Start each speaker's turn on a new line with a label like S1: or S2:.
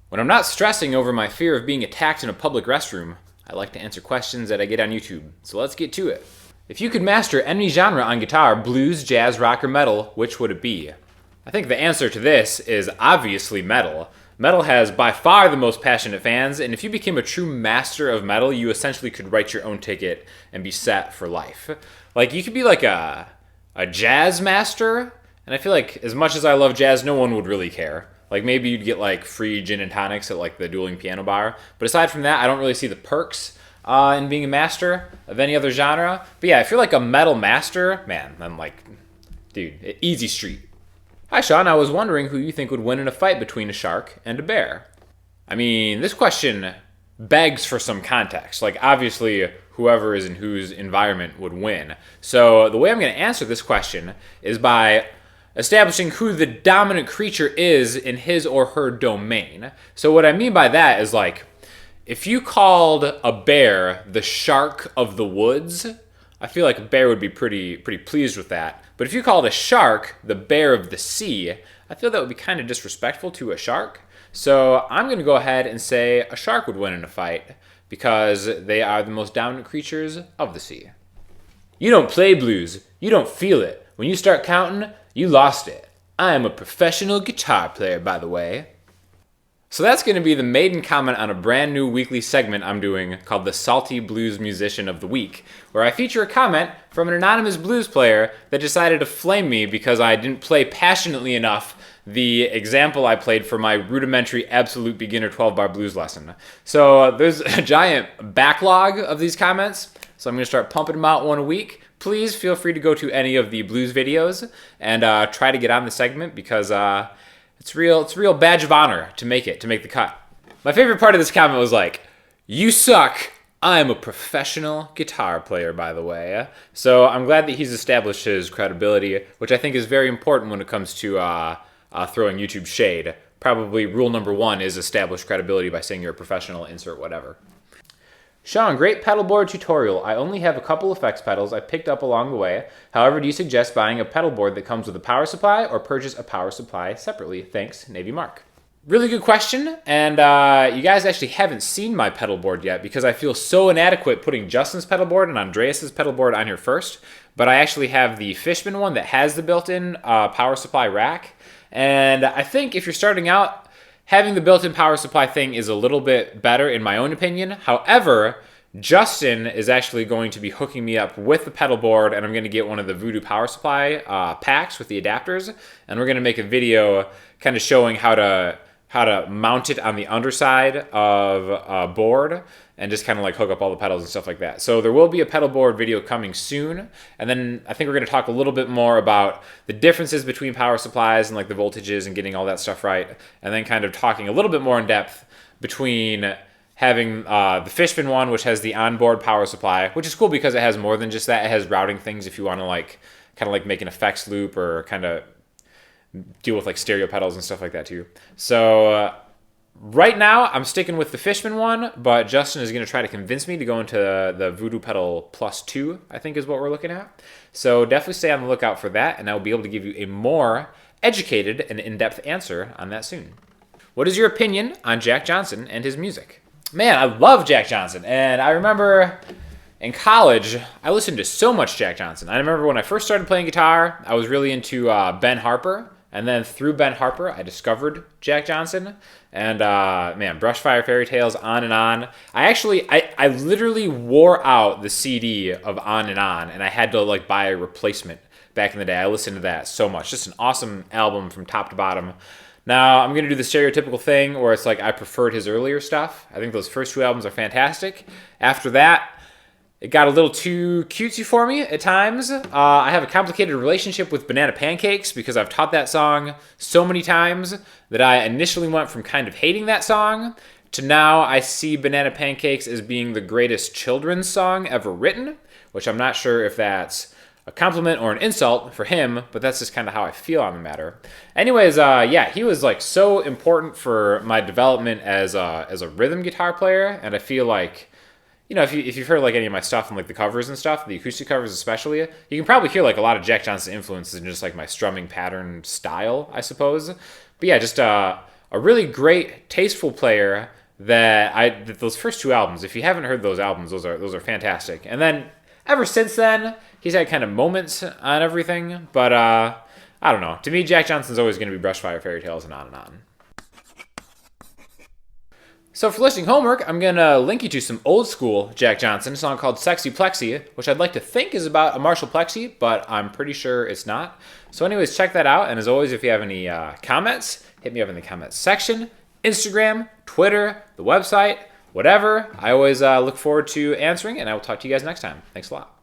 S1: When I'm not stressing over my fear of being attacked in a public restroom, I like to answer questions that I get on YouTube. So let's get to it. If you could master any genre on guitar, blues, jazz, rock, or metal, which would it be? I think the answer to this is obviously metal. Metal has by far the most passionate fans, and if you became a true master of metal, you essentially could write your own ticket and be set for life. Like, you could be like a jazz master, and I feel like as much as I love jazz, no one would really care. Like, maybe you'd get like free gin and tonics at like the dueling piano bar, but aside from that, I don't really see the perks in being a master of any other genre. But yeah, if you're like a metal master, man, I'm like, dude, easy street. Hi, Sean. I was wondering who you think would win in a fight between a shark and a bear. I mean, this question begs for some context. Like, obviously, whoever is in whose environment would win. So the way I'm going to answer this question is by establishing who the dominant creature is in his or her domain. So what I mean by that is, like, if you called a bear the shark of the woods, I feel like a bear would be pretty pleased with that. But if you called a shark the bear of the sea, I feel that would be kind of disrespectful to a shark. So I'm going to go ahead and say a shark would win in a fight because they are the most dominant creatures of the sea. You don't play blues. You don't feel it. When you start counting, you lost it. I am a professional guitar player, by the way. So that's going to be the maiden comment on a brand new weekly segment I'm doing called the Salty Blues Musician of the Week, where I feature a comment from an anonymous blues player that decided to flame me because I didn't play passionately enough the example I played for my rudimentary absolute beginner 12-bar blues lesson. So there's a giant backlog of these comments, so I'm going to start pumping them out one a week. Please feel free to go to any of the blues videos and try to get on the segment because it's a real badge of honor to make the cut. My favorite part of this comment was like, "You suck. I'm a professional guitar player, by the way." So I'm glad that he's established his credibility, which I think is very important when it comes to throwing YouTube shade. Probably rule number one is establish credibility by saying you're a professional, insert whatever. Sean, great pedalboard tutorial. I only have a couple effects pedals I picked up along the way. However, do you suggest buying a pedalboard that comes with a power supply or purchase a power supply separately? Thanks, Navy Mark. Really good question, and you guys actually haven't seen my pedalboard yet because I feel so inadequate putting Justin's pedalboard and Andreas's pedalboard on here first, but I actually have the Fishman one that has the built-in power supply rack, and I think if you're starting out, having the built-in power supply thing is a little bit better in my own opinion. However, Justin is actually going to be hooking me up with the pedal board, and I'm going to get one of the Voodoo power supply packs with the adapters, and we're going to make a video kind of showing how to mount it on the underside of a board and just kind of like hook up all the pedals and stuff like that. So there will be a pedal board video coming soon, and then I think we're going to talk a little bit more about the differences between power supplies and like the voltages and getting all that stuff right, and then kind of talking a little bit more in depth between having the Fishman one, which has the onboard power supply, which is cool because it has more than just that. It has routing things if you want to like kind of like make an effects loop or kind of deal with like stereo pedals and stuff like that too. So right now I'm sticking with the Fishman one, but Justin is going to try to convince me to go into the Voodoo Pedal Plus 2, I think is what we're looking at. So definitely stay on the lookout for that, and I'll be able to give you a more educated and in-depth answer on that soon. What is your opinion on Jack Johnson and his music? Man, I love Jack Johnson, and I remember in college, I listened to so much Jack Johnson. I remember when I first started playing guitar, I was really into Ben Harper, and then through Ben Harper, I discovered Jack Johnson, and man, Brushfire Fairy Tales, On and On. I literally wore out the CD of On, and I had to like buy a replacement back in the day. I listened to that so much. Just an awesome album from top to bottom. Now, I'm going to do the stereotypical thing where it's like I preferred his earlier stuff. I think those first two albums are fantastic. After that, it got a little too cutesy for me at times. I have a complicated relationship with Banana Pancakes because I've taught that song so many times that I initially went from kind of hating that song to now I see Banana Pancakes as being the greatest children's song ever written, which I'm not sure if that's a compliment or an insult for him, but that's just kind of how I feel on the matter. Anyways, yeah, he was like so important for my development as a rhythm guitar player, and I feel like, you know, if you've heard like any of my stuff and like the covers and stuff, the acoustic covers especially, you can probably hear like a lot of Jack Johnson influences in just like my strumming pattern style, I suppose. But yeah, just a really great, tasteful player that those first 2 albums, if you haven't heard those albums, those are fantastic. And then ever since then, he's had kind of moments on everything, but I don't know. To me, Jack Johnson's always going to be Brushfire Fairy Tales and on and on. So for listening homework, I'm going to link you to some old school Jack Johnson, a song called Sexy Plexi, which I'd like to think is about a Marshall Plexi, but I'm pretty sure it's not. So anyways, check that out. And as always, if you have any comments, hit me up in the comments section, Instagram, Twitter, the website, whatever. I always look forward to answering, and I will talk to you guys next time. Thanks a lot.